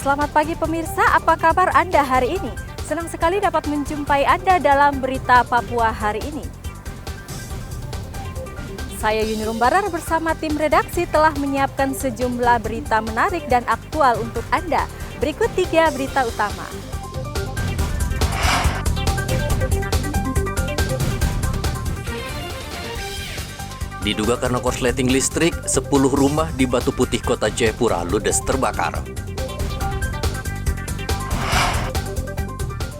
Selamat pagi pemirsa, apa kabar Anda hari ini? Senang sekali dapat menjumpai Anda dalam Berita Papua hari ini. Saya Yuni Rumbarar bersama tim redaksi telah menyiapkan sejumlah berita menarik dan aktual untuk Anda. Berikut 3 berita utama. Diduga karena korsleting listrik, 10 rumah di Batu Putih, Kota Jayapura ludes terbakar.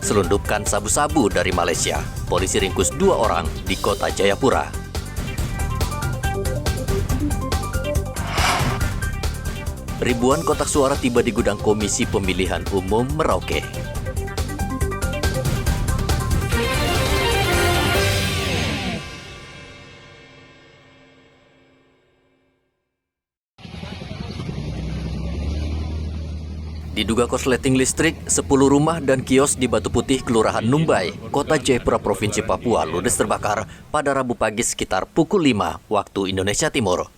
Selundupkan sabu-sabu dari Malaysia, polisi ringkus 2 orang di Kota Jayapura. Ribuan kotak suara tiba di gudang Komisi Pemilihan Umum Merauke. Diduga korsleting listrik, 10 rumah dan kios di Batu Putih, Kelurahan Numbai, Kota Jayapura, Provinsi Papua ludes terbakar pada Rabu pagi sekitar pukul 5 waktu Indonesia Timur.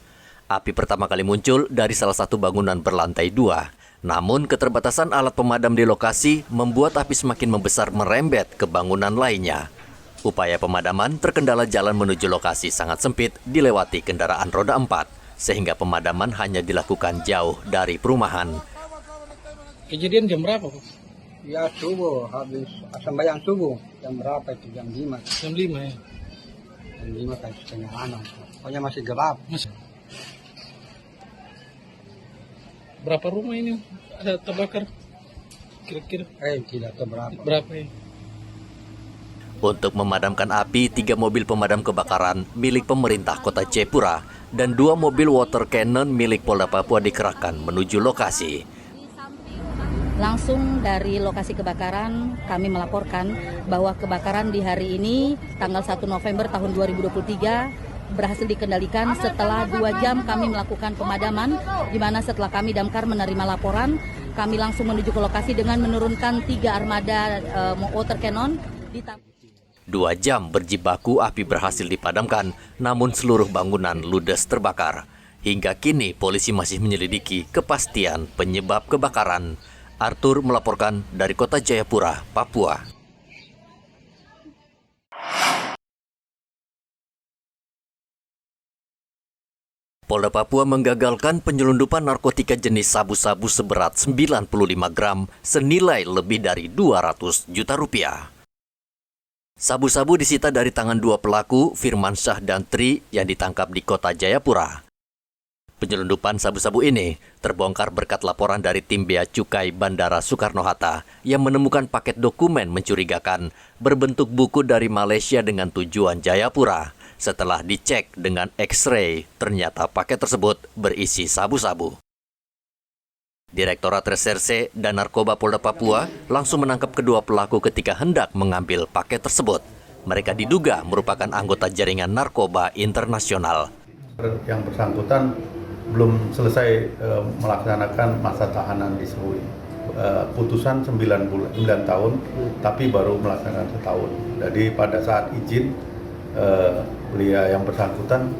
Api pertama kali muncul dari salah satu bangunan berlantai 2. Namun keterbatasan alat pemadam di lokasi membuat api semakin membesar merembet ke bangunan lainnya. Upaya pemadaman terkendala jalan menuju lokasi sangat sempit dilewati kendaraan roda 4, sehingga pemadaman hanya dilakukan jauh dari perumahan. Kejadian jam berapa, Pak? Ya subuh, habis sembahyang subuh. Jam berapa itu? Jam 5. Jam 5 ya? Jam 5 kan setengah 6. Pokoknya masih gelap. Berapa rumah ini ada terbakar? Kira-kira Tidak tahu berapa. berapa ya? Untuk memadamkan api, 3 mobil pemadam kebakaran milik pemerintah Kota Jayapura dan 2 mobil water cannon milik Polda Papua dikerahkan menuju lokasi. Langsung dari lokasi kebakaran, kami melaporkan bahwa kebakaran di hari ini, tanggal 1 November tahun 2023, berhasil dikendalikan setelah 2 jam kami melakukan pemadaman, di mana setelah kami damkar menerima laporan, kami langsung menuju ke lokasi dengan menurunkan 3 armada water cannon. 2 jam berjibaku api berhasil dipadamkan, namun seluruh bangunan ludes terbakar. Hingga kini polisi masih menyelidiki kepastian penyebab kebakaran. Arthur melaporkan dari Kota Jayapura, Papua. Polda Papua menggagalkan penyelundupan narkotika jenis sabu-sabu seberat 95 gram senilai lebih dari 200 juta rupiah. Sabu-sabu disita dari tangan 2 pelaku, Firmansyah dan Tri, yang ditangkap di Kota Jayapura. Penyelundupan sabu-sabu ini terbongkar berkat laporan dari tim Bea Cukai Bandara Soekarno-Hatta yang menemukan paket dokumen mencurigakan berbentuk buku dari Malaysia dengan tujuan Jayapura. Setelah dicek dengan X-ray, ternyata paket tersebut berisi sabu-sabu. Direktorat Reserse dan Narkoba Polda Papua langsung menangkap kedua pelaku ketika hendak mengambil paket tersebut. Mereka diduga merupakan anggota jaringan narkoba internasional. Yang bersangkutan belum selesai melaksanakan masa tahanan di Sebui. Putusan 9 tahun, tapi baru melaksanakan setahun. Jadi pada saat izin, beliau yang bersangkutan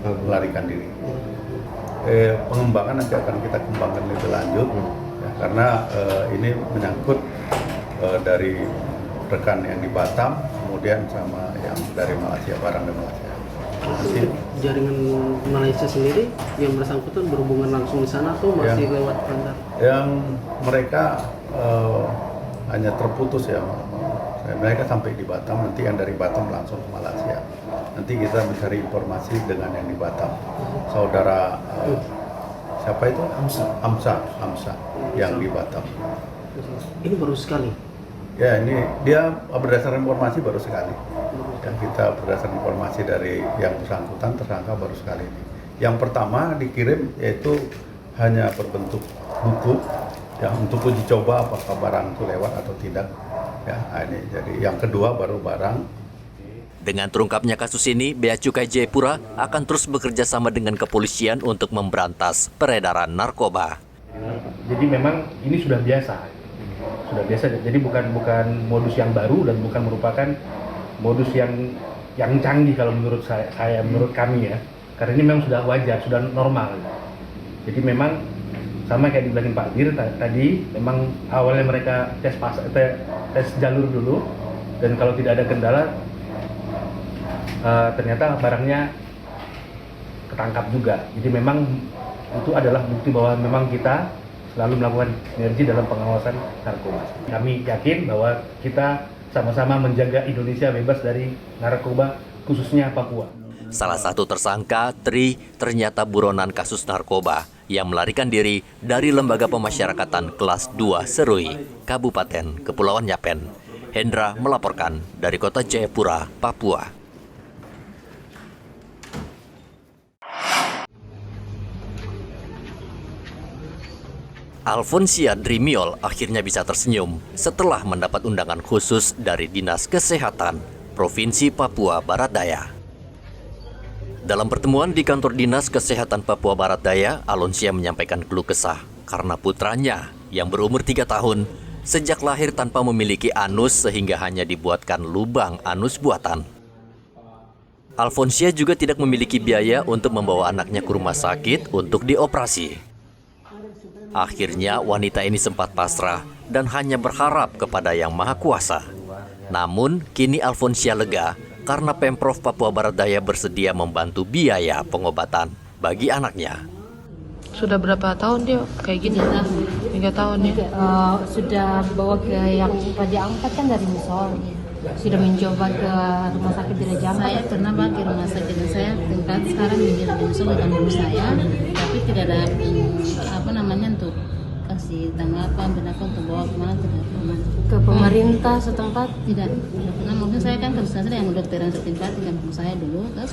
melarikan diri. Pengembangan nanti akan kita kembangkan lebih lanjut, ya, karena ini menyangkut dari rekan yang di Batam, kemudian sama yang dari Malaysia, barang dari Malaysia. Jaringan Malaysia sendiri yang bersangkutan berhubungan langsung di sana atau masih lewat bandar? Yang mereka hanya terputus ya, mereka sampai di Batam, nanti yang dari Batam langsung ke Malaysia. Nanti kita mencari informasi dengan yang di Batam. Saudara siapa itu? Hamsa yang di Batam. Ini baru sekali? Ya, ini dia berdasarkan informasi baru sekali. Ya, kita berdasarkan informasi dari yang bersangkutan, tersangka baru sekali ini. Yang pertama dikirim yaitu hanya berbentuk buku, ya, untuk uji coba apakah barang itu lewat atau tidak. Ya, ini jadi yang kedua baru barang. Dengan terungkapnya kasus ini, Bea Cukai Jayapura akan terus bekerja sama dengan kepolisian untuk memberantas peredaran narkoba. Jadi memang ini sudah biasa. Jadi bukan modus yang baru dan bukan merupakan modus yang canggih kalau menurut menurut kami ya. Karena ini memang sudah wajar, sudah normal. Jadi memang sama kayak dibilangin Pak Dir tadi, memang awalnya mereka tes jalur dulu, dan kalau tidak ada kendala ternyata barangnya ketangkap juga. Jadi memang itu adalah bukti bahwa memang kita selalu melakukan sinergi dalam pengawasan narkoba. Kami yakin bahwa kita sama-sama menjaga Indonesia bebas dari narkoba, khususnya Papua. Salah satu tersangka, Tri, ternyata buronan kasus narkoba yang melarikan diri dari Lembaga Pemasyarakatan Kelas 2 Serui, Kabupaten Kepulauan Yapen. Hendra melaporkan dari Kota Jayapura, Papua. Alfonsia Drimiol akhirnya bisa tersenyum setelah mendapat undangan khusus dari Dinas Kesehatan Provinsi Papua Barat Daya. Dalam pertemuan di kantor Dinas Kesehatan Papua Barat Daya, Alfonsia menyampaikan keluh kesah karena putranya yang berumur 3 tahun sejak lahir tanpa memiliki anus sehingga hanya dibuatkan lubang anus buatan. Alfonsia juga tidak memiliki biaya untuk membawa anaknya ke rumah sakit untuk dioperasi. Akhirnya wanita ini sempat pasrah dan hanya berharap kepada Yang Maha Kuasa. Namun kini Alfonsia lega karena Pemprov Papua Barat Daya bersedia membantu biaya pengobatan bagi anaknya. Sudah berapa tahun dia kayak gini? 3 tahun ya? Sudah bawa ke yang Raja Ampat kan dari Musol. Sudah mencoba ke rumah sakit di Raja Ampat. Saya pernah ke rumah sakit dan saya tempat sekarang di Musol dengan ibu saya, tapi tidak ada untuk kasih tanggapan berapa untuk bawa kemana, tidak pernah. Ke pemerintah setempat? Tidak pernah. Mungkin saya kan kerja yang dokteran setempat di kampung saya dulu, terus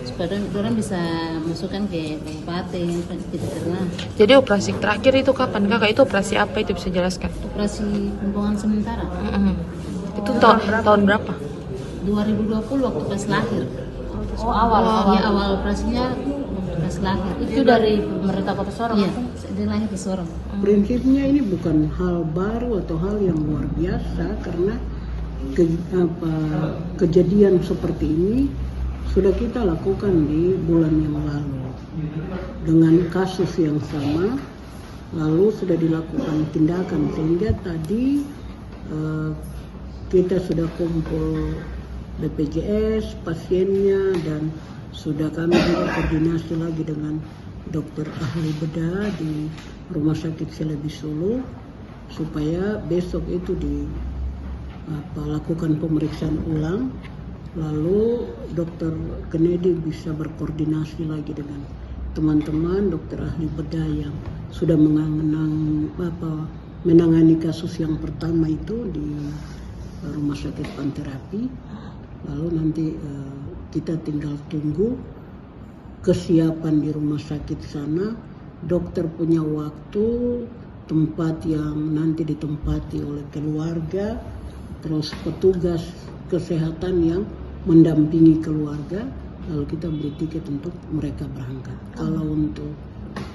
supaya orang bisa masukkan ke kabupaten, tidak pernah. Jadi operasi terakhir itu kapan kakak? Itu operasi apa itu bisa jelaskan? Operasi pembuangan sementara. Itu tahun berapa? 2020 waktu pas lahir. Oh awal. Ya awal operasinya waktu pas lahir. Itu dari pemerintah Kota Sorong? Iya, dia lahir di Sorong. Prinsipnya ini bukan hal baru atau hal yang luar biasa karena kejadian seperti ini sudah kita lakukan di bulan yang lalu dengan kasus yang sama, lalu sudah dilakukan tindakan sehingga tadi kita sudah kumpul BPJS pasiennya dan sudah kami juga koordinasi lagi dengan dokter ahli bedah di Rumah Sakit Selebi Solo supaya besok itu lakukan pemeriksaan ulang, lalu dokter Kennedy bisa berkoordinasi lagi dengan teman-teman dokter ahli bedah yang sudah menangani kasus yang pertama itu di Rumah Sakit Panterapi. Lalu nanti kita tinggal tunggu kesiapan di rumah sakit sana. Dokter punya waktu, tempat yang nanti ditempati oleh keluarga, terus petugas kesehatan yang mendampingi keluarga, lalu kita beri tiket untuk mereka berangkat. Kalau untuk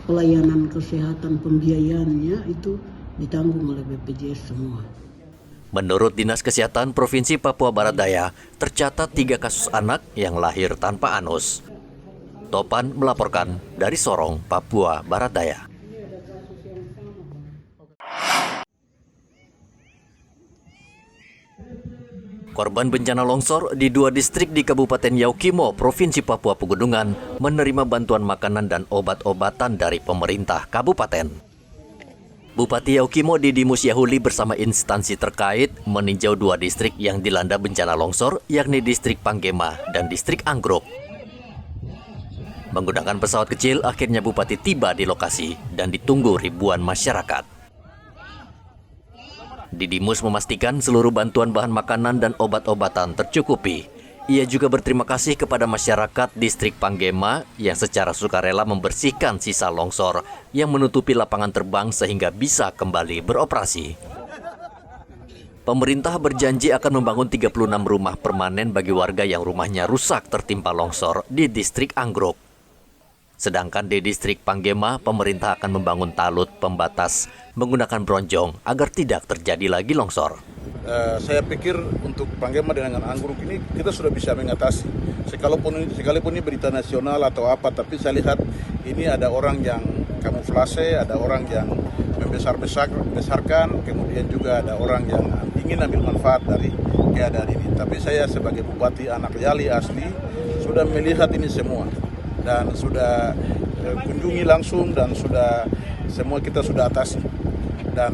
pelayanan kesehatan pembiayaannya itu ditanggung oleh BPJS semua. Menurut Dinas Kesehatan Provinsi Papua Barat Daya, tercatat 3 kasus anak yang lahir tanpa anus. Topan melaporkan dari Sorong, Papua Barat Daya. Korban bencana longsor di 2 distrik di Kabupaten Yaukimo, Provinsi Papua Pegunungan, menerima bantuan makanan dan obat-obatan dari pemerintah kabupaten. Bupati Yaukimo Didimus Yahuli bersama instansi terkait meninjau 2 distrik yang dilanda bencana longsor, yakni distrik Panggema dan distrik Anggrok. Menggunakan pesawat kecil, akhirnya Bupati tiba di lokasi dan ditunggu ribuan masyarakat. Didimus memastikan seluruh bantuan bahan makanan dan obat-obatan tercukupi. Ia juga berterima kasih kepada masyarakat distrik Panggema yang secara sukarela membersihkan sisa longsor yang menutupi lapangan terbang sehingga bisa kembali beroperasi. Pemerintah berjanji akan membangun 36 rumah permanen bagi warga yang rumahnya rusak tertimpa longsor di distrik Anggrok. Sedangkan di distrik Panggema, pemerintah akan membangun talut pembatas menggunakan bronjong agar tidak terjadi lagi longsor. Saya pikir untuk Panggema dengan Anggrok ini kita sudah bisa mengatasi. Sekalipun ini berita nasional atau apa, tapi saya lihat ini ada orang yang kamuflase, ada orang yang membesarkan, kemudian juga ada orang yang ingin ambil manfaat dari keadaan ini. Tapi saya sebagai Bupati Anak Yali asli sudah melihat ini semua dan sudah kunjungi langsung dan semua kita sudah atasi. Dan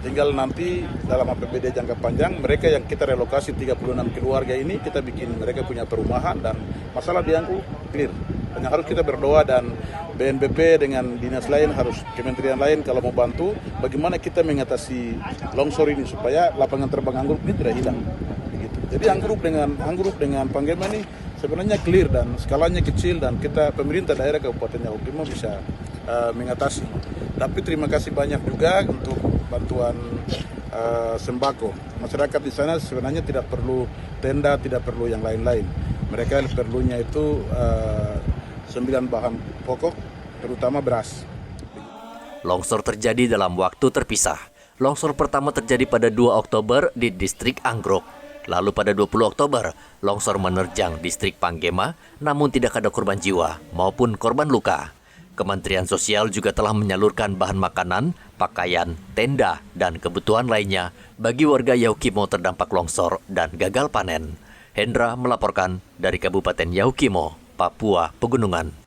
tinggal nanti dalam APBD jangka panjang mereka yang kita relokasi 36 keluarga ini kita bikin mereka punya perumahan dan masalah diangkut clear. Hanya harus kita berdoa dan BNPB dengan dinas lain harus kementerian lain kalau mau bantu bagaimana kita mengatasi longsor ini supaya lapangan terbang anggrek ini tidak hilang. Begitu. Jadi anggrek dengan Panggema ini sebenarnya clear dan skalanya kecil dan kita pemerintah daerah Kabupaten Yaukimo bisa mengatasi. Tapi terima kasih banyak juga untuk bantuan sembako. Masyarakat di sana sebenarnya tidak perlu tenda, tidak perlu yang lain-lain. Mereka perlunya itu 9 bahan pokok, terutama beras. Longsor terjadi dalam waktu terpisah. Longsor pertama terjadi pada 2 Oktober di distrik Anggrok. Lalu pada 20 Oktober, longsor menerjang distrik Panggema, namun tidak ada korban jiwa maupun korban luka. Kementerian Sosial juga telah menyalurkan bahan makanan, pakaian, tenda, dan kebutuhan lainnya bagi warga Yaukimo terdampak longsor dan gagal panen. Hendra melaporkan dari Kabupaten Yaukimo, Papua Pegunungan.